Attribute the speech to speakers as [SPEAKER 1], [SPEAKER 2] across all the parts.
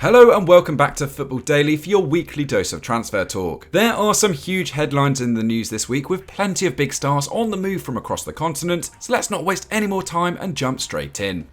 [SPEAKER 1] Hello and welcome back to Football Daily for your weekly dose of transfer talk. There are some huge headlines in the news this week with plenty of big stars on the move from across the continent, so let's not waste any more time and jump straight in.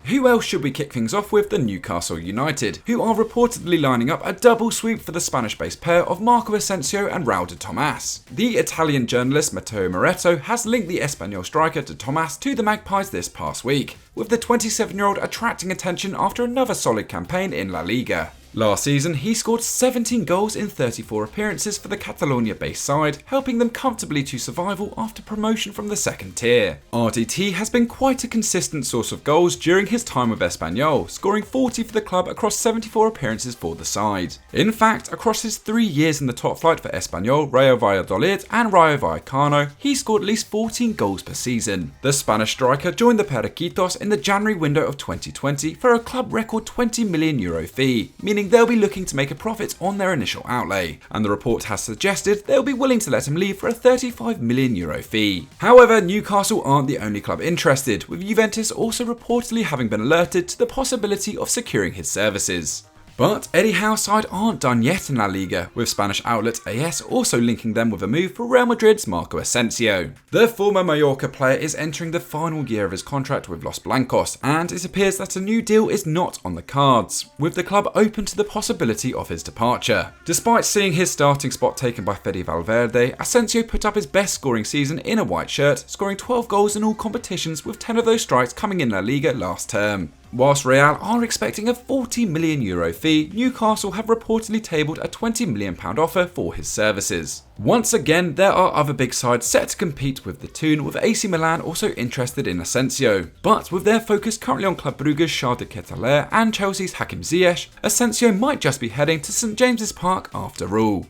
[SPEAKER 1] Who else should we kick things off with than Newcastle United, who are reportedly lining up a double sweep for the Spanish-based pair of Marco Asensio and Raul de Tomas. The Italian journalist Matteo Moretto has linked the Espanyol striker de Tomas to the Magpies this past week, with the 27-year-old attracting attention after another solid campaign in La Liga. Last season, he scored 17 goals in 34 appearances for the Catalonia-based side, helping them comfortably to survival after promotion from the second tier. RDT has been quite a consistent source of goals during his time with Espanyol, scoring 40 for the club across 74 appearances for the side. In fact, across his 3 years in the top flight for Espanyol, Rayo Valladolid and Rayo Vallecano, he scored at least 14 goals per season. The Spanish striker joined the Periquitos in the January window of 2020 for a club record €20 million fee, meaning they'll be looking to make a profit on their initial outlay, and the report has suggested they'll be willing to let him leave for a €35 million fee. However, Newcastle aren't the only club interested, with Juventus also reportedly having been alerted to the possibility of securing his services. But Eddie Howe's side aren't done yet in La Liga, with Spanish outlet AS also linking them with a move for Real Madrid's Marco Asensio. The former Mallorca player is entering the final year of his contract with Los Blancos, and it appears that a new deal is not on the cards, with the club open to the possibility of his departure. Despite seeing his starting spot taken by Fede Valverde, Asensio put up his best scoring season in a white shirt, scoring 12 goals in all competitions, with 10 of those strikes coming in La Liga last term. Whilst Real are expecting a €40 million fee, Newcastle have reportedly tabled a £20 million offer for his services. Once again, there are other big sides set to compete with the Toon, with AC Milan also interested in Asensio. But with their focus currently on Club Brugge's Charles de Ketelaere and Chelsea's Hakim Ziyech, Asensio might just be heading to St James's Park after all.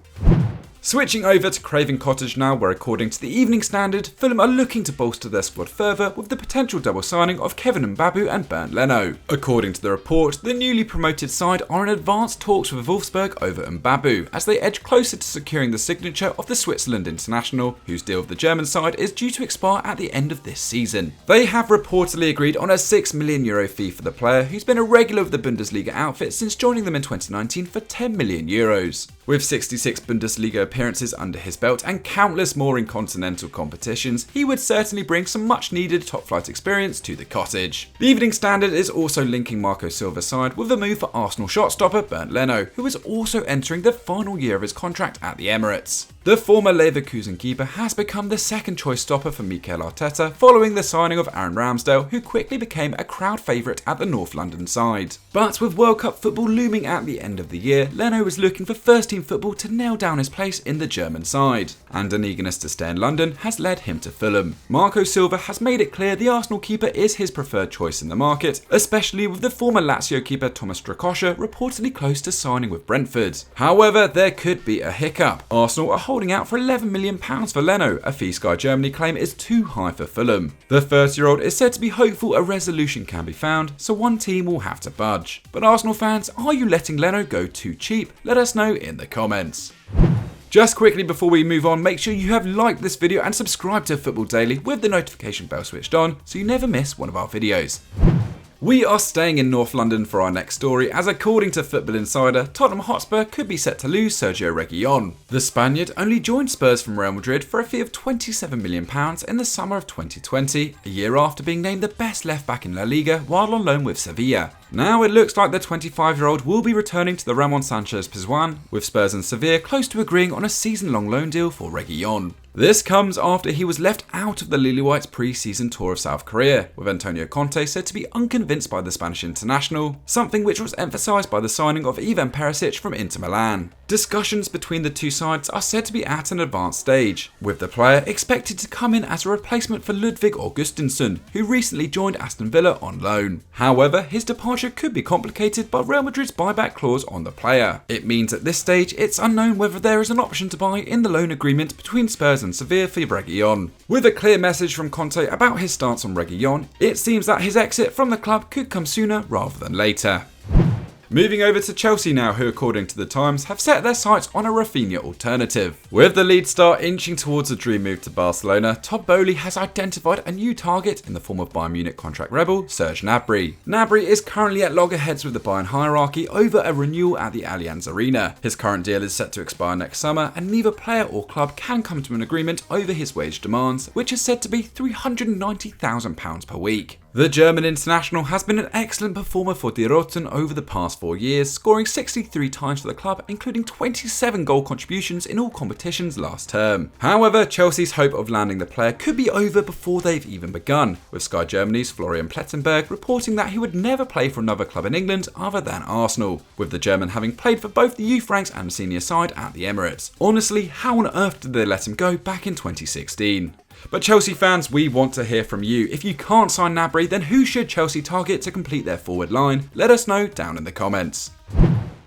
[SPEAKER 1] Switching over to Craven Cottage now, where according to the Evening Standard, Fulham are looking to bolster their squad further with the potential double signing of Kevin Mbabu and Bernd Leno. According to the report, the newly promoted side are in advanced talks with Wolfsburg over Mbabu, as they edge closer to securing the signature of the Switzerland international, whose deal with the German side is due to expire at the end of this season. They have reportedly agreed on a €6 million fee for the player, who's been a regular of the Bundesliga outfit since joining them in 2019 for €10 million. With 66 Bundesliga appearances under his belt and countless more in continental competitions, he would certainly bring some much needed top flight experience to the cottage. The Evening Standard is also linking Marco Silva's side with a move for Arsenal shot stopper Bernd Leno, who is also entering the final year of his contract at the Emirates. The former Leverkusen keeper has become the second choice stopper for Mikel Arteta following the signing of Aaron Ramsdale, who quickly became a crowd favourite at the North London side. But with World Cup football looming at the end of the year, Leno is looking for first team football to nail down his place in the German side, and an eagerness to stay in London has led him to Fulham. Marco Silva has made it clear the Arsenal keeper is his preferred choice in the market, especially with the former Lazio keeper Thomas Strakosha reportedly close to signing with Brentford. However, there could be a hiccup. Arsenal are holding out for £11 million for Leno, a fee Sky Germany claim is too high for Fulham. The 30-year-old is said to be hopeful a resolution can be found, so one team will have to budge. But Arsenal fans, are you letting Leno go too cheap? Let us know in the comments. Just quickly before we move on, make sure you have liked this video and subscribed to Football Daily with the notification bell switched on so you never miss one of our videos. We are staying in North London for our next story, as according to Football Insider, Tottenham Hotspur could be set to lose Sergio Reguilón. The Spaniard only joined Spurs from Real Madrid for a fee of £27 million in the summer of 2020, a year after being named the best left-back in La Liga while on loan with Sevilla. Now it looks like the 25-year-old will be returning to the Ramon Sanchez Pizjuan, with Spurs and Sevilla close to agreeing on a season-long loan deal for Reguilón. This comes after he was left out of the Lily Whites pre-season tour of South Korea, with Antonio Conte said to be unconvinced by the Spanish international, something which was emphasised by the signing of Ivan Perisic from Inter Milan. Discussions between the two sides are said to be at an advanced stage, with the player expected to come in as a replacement for Ludvig Augustinsson, who recently joined Aston Villa on loan. However, his departure could be complicated by Real Madrid's buyback clause on the player. It means at this stage it's unknown whether there is an option to buy in the loan agreement between Spurs and Sevilla for Reguilón. With a clear message from Conte about his stance on Reguilón, it seems that his exit from the club could come sooner rather than later. Moving over to Chelsea now, who according to the Times have set their sights on a Rafinha alternative. With the lead star inching towards a dream move to Barcelona, Todd Boehly has identified a new target in the form of Bayern Munich contract rebel Serge Gnabry. Gnabry is currently at loggerheads with the Bayern hierarchy over a renewal at the Allianz Arena. His current deal is set to expire next summer, and neither player or club can come to an agreement over his wage demands, which is said to be £390,000 per week. The German international has been an excellent performer for Die Roten over the past 4 years, scoring 63 times for the club, including 27 goal contributions in all competitions last term. However, Chelsea's hope of landing the player could be over before they've even begun, with Sky Germany's Florian Plettenberg reporting that he would never play for another club in England other than Arsenal, with the German having played for both the youth ranks and senior side at the Emirates. Honestly, how on earth did they let him go back in 2016? But Chelsea fans, we want to hear from you. If you can't sign Gnabry, then who should Chelsea target to complete their forward line? Let us know down in the comments.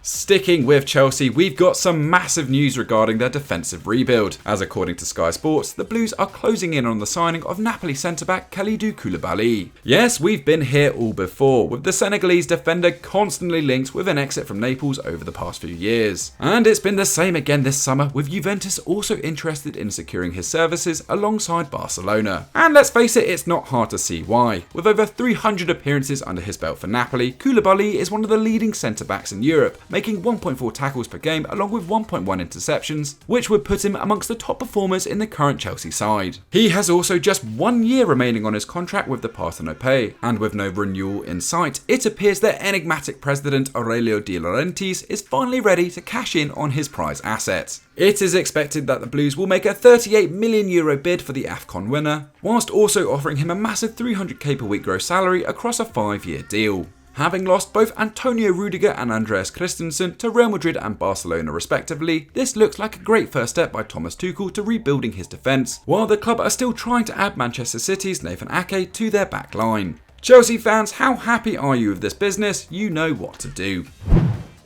[SPEAKER 1] Sticking with Chelsea, we've got some massive news regarding their defensive rebuild, as according to Sky Sports, the Blues are closing in on the signing of Napoli centre-back Kalidou Koulibaly. Yes, we've been here all before, with the Senegalese defender constantly linked with an exit from Naples over the past few years. And it's been the same again this summer, with Juventus also interested in securing his services alongside Barcelona. And let's face it, it's not hard to see why. With over 300 appearances under his belt for Napoli, Koulibaly is one of the leading centre-backs in Europe, making 1.4 tackles per game along with 1.1 interceptions, which would put him amongst the top performers in the current Chelsea side. He has also just 1 year remaining on his contract with the Partenopei, and with no renewal in sight, it appears their enigmatic president Aurelio De Laurentiis is finally ready to cash in on his prize asset. It is expected that the Blues will make a €38 million bid for the AFCON winner, whilst also offering him a massive $300k per week gross salary across a 5-year deal. Having lost both Antonio Rudiger and Andreas Christensen to Real Madrid and Barcelona respectively, this looks like a great first step by Thomas Tuchel to rebuilding his defence, while the club are still trying to add Manchester City's Nathan Ake to their back line. Chelsea fans, how happy are you with this business? You know what to do.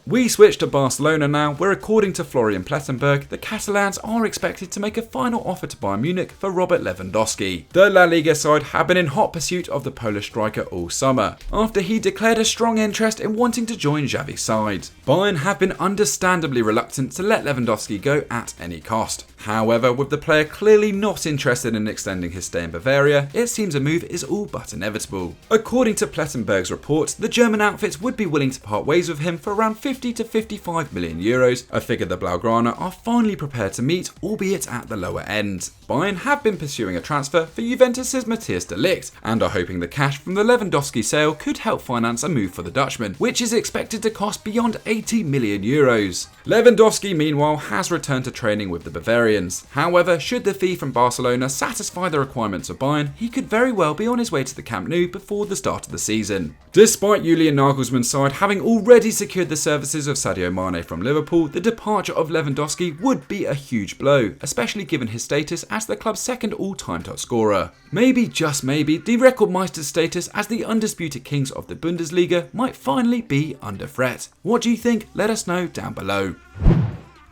[SPEAKER 1] We switch to Barcelona now, where according to Florian Plettenberg, the Catalans are expected to make a final offer to Bayern Munich for Robert Lewandowski. The La Liga side have been in hot pursuit of the Polish striker all summer, after he declared a strong interest in wanting to join Xavi's side. Bayern have been understandably reluctant to let Lewandowski go at any cost. However, with the player clearly not interested in extending his stay in Bavaria, it seems a move is all but inevitable. According to Plettenberg's report, the German outfits would be willing to part ways with him for around 50 to 55 million euros, a figure the Blaugrana are finally prepared to meet, albeit at the lower end. Bayern have been pursuing a transfer for Juventus's Matthias de Ligt, and are hoping the cash from the Lewandowski sale could help finance a move for the Dutchman, which is expected to cost beyond 80 million euros. Lewandowski, meanwhile, has returned to training with the Bavarians. However, should the fee from Barcelona satisfy the requirements of Bayern, he could very well be on his way to the Camp Nou before the start of the season. Despite Julian Nagelsmann's side having already secured the services of Sadio Mane from Liverpool, the departure of Lewandowski would be a huge blow, especially given his status as the club's second all-time top scorer. Maybe, just maybe, the Rekordmeister's status as the undisputed kings of the Bundesliga might finally be under threat. What do you think? Let us know down below.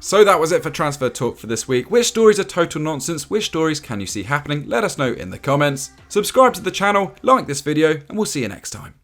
[SPEAKER 1] So that was it for Transfer Talk for this week. Which stories are total nonsense? Which stories can you see happening? Let us know in the comments. Subscribe to the channel, like this video, and we'll see you next time.